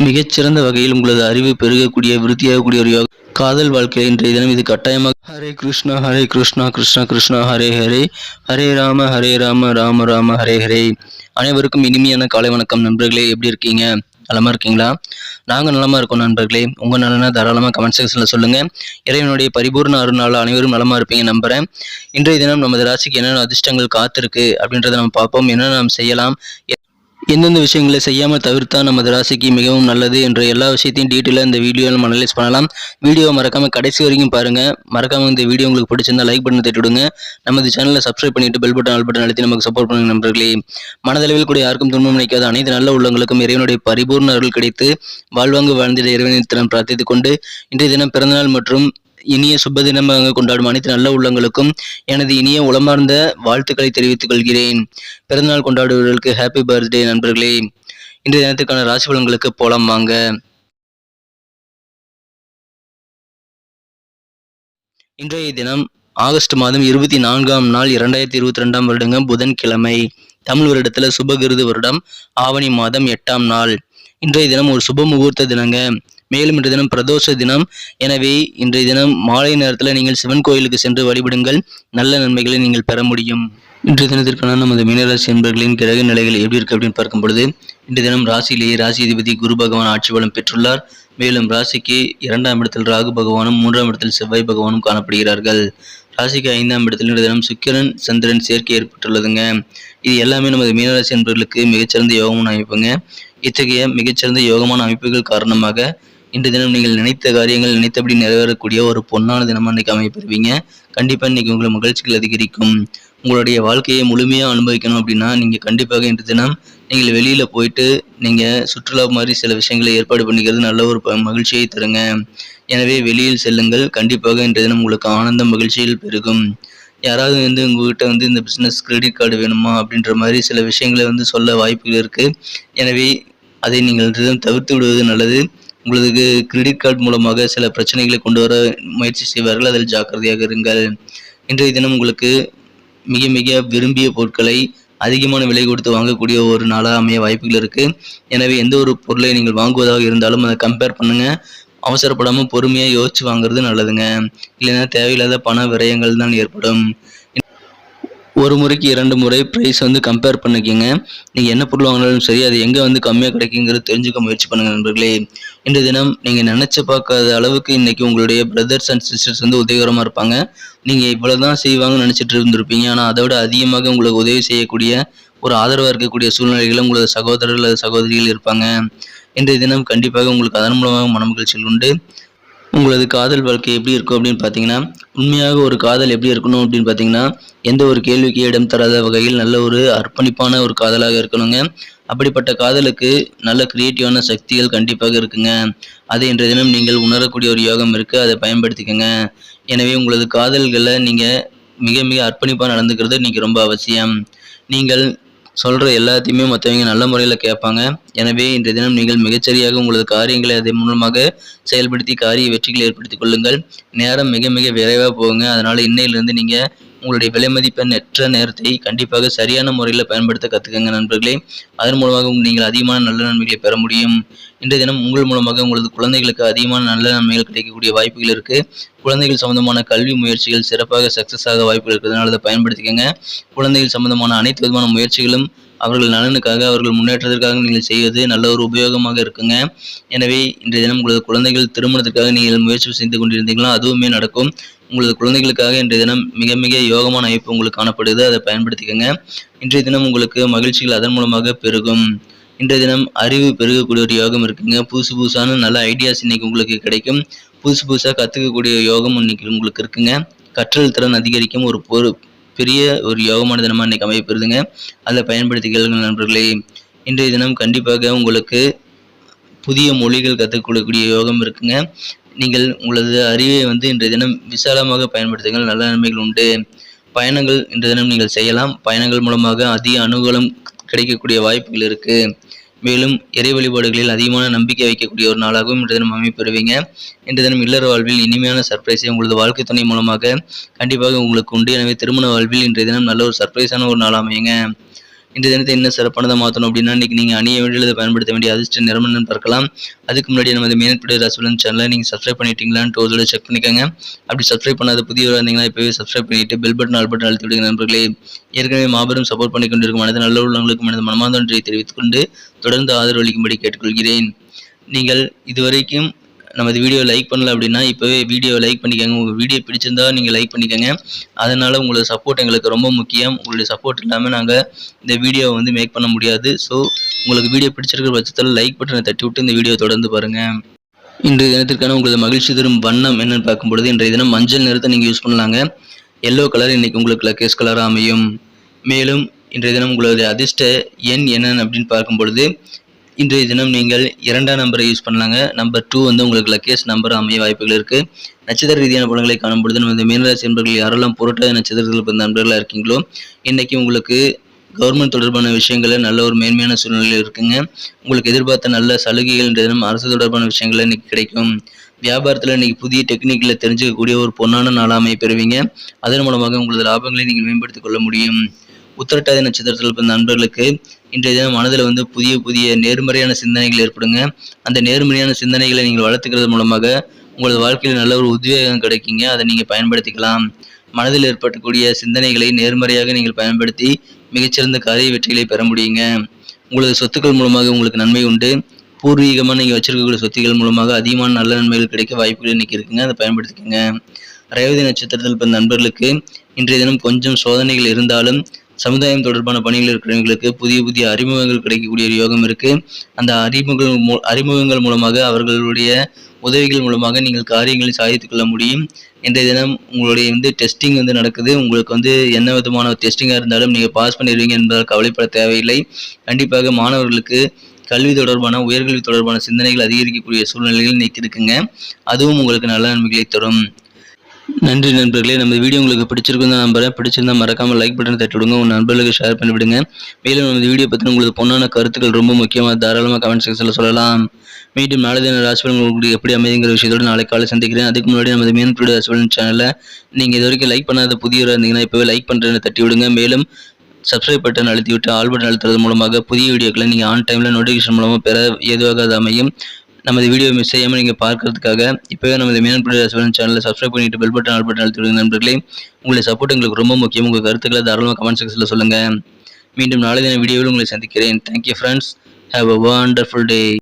மிகச்சிறந்த வகையில் உங்களது அறிவு பெருகக்கூடிய விருத்தியாகக்கூடிய ஒரு யோகா காதல் வாழ்க்கை இன்றைய தினம் இது கட்டாயமாக. ஹரே கிருஷ்ணா கிருஷ்ணா கிருஷ்ணா ஹரே ஹரே, ஹரே ராம ராம ராம ஹரே ஹரே. அனைவருக்கும் இனிமையான காலை வணக்கம் நண்பர்களே. எப்படி இருக்கீங்க? நலமா இருக்கீங்களா? நாங்கள் நலமா இருக்கோம் நண்பர்களே. உங்கள் நலனா தாராளமாக கமெண்ட் செக்ஷனில் சொல்லுங்கள். இறைவனுடைய பரிபூர்ண அருளால் அனைவரும் நலமா இருப்பீங்க நம்புகிறேன். இன்றைய தினம் நமது ராசிக்கு என்னென்ன அதிர்ஷ்டங்கள் காத்திருக்கு அப்படின்றத நம்ம பார்ப்போம். என்னென்ன நாம் செய்யலாம், எந்தெந்த விஷயங்களை செய்யாமல் தவிர்த்தா நமது ராசிக்கு மிகவும் நல்லது என்ற எல்லா விஷயத்தையும் டீட்டெயிலாக இந்த வீடியோவில் நம்ம அனலைஸ் பண்ணலாம். வீடியோ மறக்காமல் கடைசி வரைக்கும் பாருங்கள். மறக்காமல் இந்த வீடியோ உங்களுக்கு பிடிச்சிருந்தா லைக் பட்டன் தட்டி விடுங்க. நமது சேனலை சப்ஸ்கிரைப் பண்ணிட்டு பெல் பட்டன் ஆல் பட்டன் அழுத்தி நமக்கு சப்போர்ட் பண்ணுங்க நண்பர்களே. மனதளவில் கூட யாருக்கும் துன்பம் நினைக்காத அனைத்து நல்ல உள்ளங்களுக்கும் இறைவனுடைய பரிபூர்ண அருள் கிடைத்து வாழ்வாங்கு வாழ்ந்திட இறைவனின் தினம் பிரார்த்தித்துக் கொண்டு இன்றைய தினம் பிறந்தநாள் மற்றும் இனிய சுப தினமாக கொண்டாடும் அனைத்து நல்ல உள்ளங்களுக்கும் எனது இனிய உளமார்ந்த வாழ்த்துக்களை தெரிவித்துக் கொள்கிறேன். பிறந்தநாள் கொண்டாடுவர்களுக்கு ஹாப்பி பர்த்டே நண்பர்களே. இன்றைய தினத்துக்கான ராசி பலன்களுக்கு போலாம் வாங்க. இன்றைய தினம் ஆகஸ்ட் மாதம் 24ஆம் நாள் 2022ஆம் வருடங்க புதன்கிழமை. தமிழ் வருடத்துல சுபகிருது வருடம் ஆவணி மாதம் 8ஆம் நாள். இன்றைய தினம் ஒரு சுப முகூர்த்த தினங்க. மேலும் இன்றைய தினம் பிரதோஷ தினம். எனவே இன்றைய தினம் மாலை நேரத்தில் நீங்கள் சிவன் கோயிலுக்கு சென்று வழிபடுங்கள். நல்ல நன்மைகளை நீங்கள் பெற முடியும். இன்றைய தினத்திற்கான நமது மீனராசி என்பர்களின் கிரக நிலைகள் எப்படி இருக்கு அப்படின்னு பார்க்கும் பொழுது, இன்றைய தினம் ராசியிலேயே ராசி அதிபதி குரு பகவான் ஆட்சி பலம் பெற்றுள்ளார். மேலும் ராசிக்கு 2ஆம் இடத்தில் ராகு பகவானும் 3ஆம் இடத்தில் செவ்வாய் பகவானும் காணப்படுகிறார்கள். ராசிக்கு 5ஆம் இடத்தில் இன்றைய தினம் சுக்கிரன் சந்திரன் சேர்க்கை ஏற்பட்டுள்ளதுங்க. இது எல்லாமே நமது மீனராசி என்பர்களுக்கு மிகச்சிறந்த யோகமான அமைப்புங்க. இத்தகைய மிகச்சிறந்த யோகமான அமைப்புகள் காரணமாக இன்றைய தினம் நீங்கள் நினைத்த காரியங்கள் நினைத்தபடி நிறைவேறக்கூடிய ஒரு பொன்னான தினமாக இன்றைக்கி அமைப்பெறுவீங்க. கண்டிப்பாக இன்றைக்கி உங்களை மகிழ்ச்சிகள் அதிகரிக்கும். உங்களுடைய வாழ்க்கையை முழுமையாக அனுபவிக்கணும் அப்படின்னா நீங்கள் கண்டிப்பாக இன்றைய தினம் நீங்கள் வெளியில் போயிட்டு நீங்கள் சுற்றுலா மாதிரி சில விஷயங்களை ஏற்பாடு பண்ணிக்கிறது நல்ல ஒரு மகிழ்ச்சியை தருங்க. எனவே வெளியில் செல்லுங்கள். கண்டிப்பாக இன்றைய தினம் உங்களுக்கு ஆனந்தம் மகிழ்ச்சியில் பெருகும். யாராவது உங்ககிட்ட இந்த பிஸ்னஸ் கிரெடிட் கார்டு வேணுமா அப்படின்ற மாதிரி சில விஷயங்களை சொல்ல வாய்ப்புகள் இருக்குது. எனவே அதை நீங்கள் தவிர்த்து விடுவது நல்லது. உங்களுக்கு கிரெடிட் கார்டு மூலமாக சில பிரச்சனைகளை கொண்டு வர முயற்சி செய்வார்கள். அதில் ஜாக்கிரதையாக இருங்கள். இன்றைய தினம் உங்களுக்கு மிக மிக விரும்பிய பொருட்களை அதிகமான விலை கொடுத்து வாங்கக்கூடிய ஒரு நாளாக அமைய வாய்ப்புகள் இருக்குது. எனவே எந்த ஒரு பொருளை நீங்கள் வாங்குவதாக இருந்தாலும் அதை கம்பேர் பண்ணுங்கள். அவசரப்படாமல் பொறுமையாக யோசித்து வாங்குறது நல்லதுங்க. இல்லைன்னா தேவையில்லாத பண விரயங்கள் தான் ஏற்படும். ஒரு முறைக்கு 2 முறை ப்ரைஸ் கம்பேர் பண்ணிக்கோங்க. நீங்கள் என்ன பொருள் வாங்கினாலும் சரி, அது எங்கே கம்மியாக கிடைக்குங்கிறது தெரிஞ்சுக்க முயற்சி பண்ணுங்கள் நண்பர்களே. இன்றைய தினம் நீங்கள் நினச்சி பார்க்காத அளவுக்கு இன்றைக்கி உங்களுடைய பிரதர்ஸ் அண்ட் சிஸ்டர்ஸ் உதவிகரமாக இருப்பாங்க. நீங்கள் இவ்வளோ தான் செய்வாங்கன்னு நினச்சிட்டு இருந்திருப்பீங்க. ஆனால் அதை விட அதிகமாக உங்களுக்கு உதவி செய்யக்கூடிய ஒரு ஆதரவாக இருக்கக்கூடிய சூழ்நிலைகளில் உங்களது சகோதரர்கள் அல்லது சகோதரிகள் இருப்பாங்க. இன்றைய தினம் கண்டிப்பாக உங்களுக்கு அதன் மூலமாக மனமகிழ்ச்சிகள் உண்டு. உங்களது காதல் வாழ்க்கை எப்படி இருக்கும் அப்படின்னு பார்த்தீங்கன்னா, உண்மையாக ஒரு காதல் எப்படி இருக்கணும் அப்படின்னு பார்த்தீங்கன்னா, எந்த ஒரு கேள்விக்கு இடம் தராத வகையில் நல்ல ஒரு அர்ப்பணிப்பான ஒரு காதலாக இருக்கணுங்க. அப்படிப்பட்ட காதலுக்கு நல்ல கிரியேட்டிவான சக்திகள் கண்டிப்பாக இருக்குங்க. அதை இன்றைய தினம் நீங்கள் உணரக்கூடிய ஒரு யோகம் இருக்குது. அதை பயன்படுத்திக்கோங்க. எனவே உங்களது காதல்களை நீங்கள் மிக மிக அர்ப்பணிப்பாக நடந்துக்கிறது இன்றைக்கி ரொம்ப அவசியம். நீங்கள் சொல்கிற எல்லாத்தையுமே மற்றவங்க நல்ல முறையில் கேட்பாங்க. எனவே இன்றைய தினம் நீங்கள் மிகச்சரியாக உங்களது காரியங்களை அதன் மூலமாக செயல்படுத்தி காரிய வெற்றிகளை ஏற்படுத்திக் கொள்ளுங்கள். நேரம் மிக மிக விரைவாக போகுங்க. அதனால் இன்னையிலிருந்து நீங்கள் உங்களுடைய விலை மதிப்பெண்ணற்ற நேரத்தை கண்டிப்பாக சரியான முறையில் பயன்படுத்த கற்றுக்கங்க நண்பர்களே. அதன் மூலமாக நீங்கள் அதிகமான நல்ல நன்மைகளை பெற முடியும். இன்றைய தினம் உங்கள் மூலமாக உங்களது குழந்தைகளுக்கு அதிகமான நல்ல நன்மைகள் கிடைக்கக்கூடிய வாய்ப்புகள் இருக்குது. குழந்தைகள் சம்பந்தமான கல்வி முயற்சிகள் சிறப்பாக சக்ஸஸ் ஆக வாய்ப்புகள் இருக்கிறதுனால அதை பயன்படுத்திக்கங்க. குழந்தைகள் சம்பந்தமான அனைத்து விதமான முயற்சிகளும் அவர்கள் நலனுக்காக, அவர்கள் முன்னேற்றத்திற்காக நீங்கள் செய்வது நல்ல ஒரு உபயோகமாக இருக்குங்க. எனவே இன்றைய தினம் உங்களது குழந்தைகள் திருமணத்திற்காக நீங்கள் முயற்சி செய்து கொண்டிருந்தீங்களோ அதுவுமே நடக்கும். உங்களது குழந்தைகளுக்காக இன்றைய தினம் மிக மிக யோகமான அமைப்பு உங்களுக்கு காணப்படுது. அதை பயன்படுத்திக்கங்க. இன்றைய தினம் உங்களுக்கு மகிழ்ச்சிகள் அதன் மூலமாக பெருகும். இன்றைய தினம் அறிவு பெருகக்கூடிய ஒரு யோகம் இருக்குங்க. புதுசான நல்ல ஐடியாஸ் இன்னைக்கு உங்களுக்கு கிடைக்கும். புதுசாக கற்றுக்கக்கூடிய யோகம் இன்னைக்கு உங்களுக்கு இருக்குங்க. கற்றல் திறன் அதிகரிக்கும் ஒரு பெரிய ஒரு யோகமான தினமாக இன்னைக்கு அமைப்பெறுதுங்க. அதை பயன்படுத்திக்கொள்ளுங்கள் நண்பர்களே. இன்றைய தினம் கண்டிப்பாக உங்களுக்கு புதிய மொழிகள் கற்றுக்கொள்ளக்கூடிய யோகம் இருக்குங்க. நீங்கள் உங்களது அறிவை இன்றைய தினம் விசாலமாக பயன்படுத்துங்கள். நல்ல நன்மைகள் உண்டு. பயணங்கள் இன்றைய தினம் நீங்கள் செய்யலாம். பயணங்கள் மூலமாக அதிக அனுகூலம் கிடைக்கக்கூடிய வாய்ப்புகள் இருக்குது. மேலும் இறை வழிபாடுகளில் அதிகமான நம்பிக்கை வைக்கக்கூடிய ஒரு நாளாகவும் இன்றைய தினம் அமைப்பெறுவீங்க. இன்றைய தினம் இல்லற வாழ்வில் இனிமையான சர்ப்ரைஸை உங்களது வாழ்க்கை துணை மூலமாக கண்டிப்பாக உங்களுக்கு உண்டு. எனவே திருமண வாழ்வில் இன்றைய தினம் நல்ல ஒரு சர்ப்ரைஸான ஒரு நாள் அமையுங்க. இந்த தினத்தை இன்னும் சிறப்பானதாக மாற்றணும் அப்படின்னா இன்றைக்கி நீங்கள் அணிய வேண்டியதை பயன்படுத்த வேண்டிய அதிர்ஷ்ட நிறம் என்னன்னு பார்க்கலாம். அதுக்கு முன்னாடி நமது மீனப்பிடி ராசிபலன் சேனலை நீங்கள் சப்ஸ்கிரைப் பண்ணிட்டீங்களான்னு ஒரு தடவை செக் பண்ணிக்கோங்க. அப்படி சப்ஸ்கிரைப் பண்ணாத புதியவராக இருந்தீங்கன்னா இப்போவே சப்ஸ்கிரைப் பண்ணிட்டு பெல் பட்டன் ஆல் பட்டன் அழுத்தி விடுங்க நண்பர்களே. ஏற்கனவே மாபெரும் சப்போர்ட் பண்ணி கொண்டிருக்கும் மனது நல்ல உள்ளவங்களுக்கு மனது மனமார்ந்த நன்றியை தெரிவித்துக் கொண்டு தொடர்ந்து ஆதரவு அளிக்கும்படி கேட்டுக்கொள்கிறேன். நீங்கள் இதுவரைக்கும் நமது வீடியோ லைக் பண்ணல அப்படின்னா இப்போவே வீடியோ லைக் பண்ணிக்கோங்க. உங்கள் வீடியோ பிடிச்சிருந்தா நீங்கள் லைக் பண்ணிக்கோங்க. அதனால் உங்களோட சப்போர்ட் எங்களுக்கு ரொம்ப முக்கியம். உங்களுடைய சப்போர்ட் இல்லாமல் நாங்கள் இந்த வீடியோவை வந்து மேக் பண்ண முடியாது. ஸோ உங்களுக்கு வீடியோ பிடிச்சிருக்கிற பட்சத்தில் லைக் பட்டனை தட்டி விட்டு இந்த வீடியோ தொடர்ந்து பாருங்கள். இன்றைய தினத்திற்கான உங்களது மகிழ்ச்சி தரும் வண்ணம் என்னன்னு பார்க்கும்பொழுது இன்றைய தினம் மஞ்சள் நிறத்தை நீங்கள் யூஸ் பண்ணலாங்க. எல்லோ கலர் இன்றைக்கி உங்களுக்கு லக்கேஸ் கலராக அமையும். மேலும் இன்றைய தினம் உங்களுடைய அதிர்ஷ்ட எண் என்னன்னு அப்படின்னு பார்க்கும்பொழுது இன்றைய தினம் நீங்கள் 2ஆம் நம்பரை யூஸ் பண்ணலாங்க. நம்பர் 2 வந்து உங்களுக்கு லக்கேஸ் நம்பர் அமைய வாய்ப்புகள் இருக்குது. நட்சத்திர ரீதியான பலன்களை காணும்பொழுது நம்ம இந்த மீனராசி நண்பர்கள் யாரெல்லாம் புரட்டாத நட்சத்திரத்தில் பிறந்த நண்பர்களாக இருக்கீங்களோ இன்றைக்கி உங்களுக்கு கவர்மெண்ட் தொடர்பான விஷயங்களில் நல்ல ஒரு மேன்மையான சூழ்நிலையில் இருக்குங்க. உங்களுக்கு எதிர்பார்த்த நல்ல சலுகைகள் இன்றைய தினம் அரசு தொடர்பான விஷயங்கள் இன்றைக்கி கிடைக்கும். வியாபாரத்தில் இன்றைக்கி புதிய டெக்னிக்கில் தெரிஞ்சுக்கக்கூடிய ஒரு பொன்னான நாளாமை பெறுவீங்க. அதன் மூலமாக உங்களது லாபங்களை நீங்கள் மேம்படுத்திக் கொள்ள முடியும். உத்திரட்டாதி நட்சத்திரத்தில் பிறந்த நண்பர்களுக்கு இன்றைய தினம் மனதில் வந்து புதிய நேர்மறையான சிந்தனைகள் ஏற்படுங்க. அந்த நேர்மறையான சிந்தனைகளை நீங்கள் வளர்த்துக்கிறது மூலமாக உங்களது வாழ்க்கையில் நல்ல ஒரு உத்வேகம் கிடைக்குங்க. அதை நீங்கள் பயன்படுத்திக்கலாம். மனதில் ஏற்படக்கூடிய சிந்தனைகளை நேர்மறையாக நீங்கள் பயன்படுத்தி மிகச்சிறந்த காரிய வெற்றிகளை பெற முடியுங்க. உங்களது சொத்துக்கள் மூலமாக உங்களுக்கு நன்மை உண்டு. பூர்வீகமாக நீங்கள் வச்சிருக்கக்கூடிய சொத்துக்கள் மூலமாக அதிகமான நல்ல நன்மைகள் கிடைக்க வாய்ப்புகள் இன்றைக்கி இருக்குங்க. அதை பயன்படுத்திக்கோங்க. ரேவதி நட்சத்திரத்தில் பிறந்த நண்பர்களுக்கு இன்றைய தினம் கொஞ்சம் சோதனைகள் இருந்தாலும் சமுதாயம் தொடர்பான பணியில் இருக்கிறவங்களுக்கு புதிய அறிமுகங்கள் கிடைக்கக்கூடிய ஒரு யோகம் இருக்குது. அந்த அறிமுகங்கள் மூலமாக அவர்களுடைய உதவிகள் மூலமாக நீங்கள் காரியங்களை சாதித்துக் கொள்ள முடியும். இன்றைய தினம் உங்களுடைய வந்து டெஸ்டிங் வந்து நடக்குது. உங்களுக்கு வந்து என்ன விதமான டெஸ்டிங்காக இருந்தாலும் நீங்கள் பாஸ் பண்ணிடுவீங்க என்பதால் கவலைப்பட தேவையில்லை. கண்டிப்பாக மாணவர்களுக்கு கல்வி தொடர்பான உயர்கல்வி தொடர்பான சிந்தனைகள் அதிகரிக்கக்கூடிய சூழ்நிலைகள் இன்னைக்கு இருக்குங்க. அதுவும் உங்களுக்கு நல்ல நன்மைகளை தரும். நன்றி நண்பர்களே. நம்ம வீடியோ உங்களுக்கு பிடிச்சிருக்குன்னு நம்புறேன். பிடிச்சிருந்தா மறக்காமல் லைக் பட்டன் தட்டி விடுங்க. உங்கள் நண்பர்களுக்கு ஷேர் பண்ணிவிடுங்க. மேலும் நம்ம வீடியோ பற்றின உங்களுக்கு பொண்ணான கருத்துக்கள் ரொம்ப முக்கியமாக தாராளமாக கமெண்ட் செக்ஷனில் சொல்லலாம். மீண்டும் நாளை தின ராசிபலன் உங்களுக்கு எப்படி அமைதிங்கிற விஷயத்தோடு நாளை காலை சந்திக்கிறேன். அதுக்கு முன்னாடி நமது மீனப்பிடி ராசிபலன் சேனலில் நீங்கள் இது வரைக்கும் லைக் பண்ணாத புதியவராக இருந்தீங்கன்னா இப்போவே லைக் பண்ணுறேன்னு தட்டி விடுங்க. மேலும் சப்ஸ்கிரைப் பட்டன் அழுத்தி விட்டு ஆல் பட்டன் அழுத்துறது மூலமாக புதிய வீடியோக்களை நீங்கள் ஆன் டைமில் நோட்டிஃபிகேஷன் மூலமாக பெற ஏதுவாக அது அமையும். நமது வீடியோ மிஸ் செய்யாமல் நீங்கள் பார்க்கறதுக்காக இப்போவே நமது மீனப்பிடி ராசிபலன் சேனலை சப்ஸ்கிரைப் பண்ணிட்டு பெல் பட்டன் ஆல் பட்டன் அழுத்தி விடுங்க நண்பர்களே. உங்களுடைய சப்போர்ட் எங்களுக்கு ரொம்ப முக்கியம். உங்கள் கருத்துக்களை தாராளமாக கமெண்ட் செக்ஷனில் சொல்லுங்கள். மீண்டும் நாளை தின வீடியோவில் உங்களை சந்திக்கிறேன். Thank you friends. Have a wonderful day.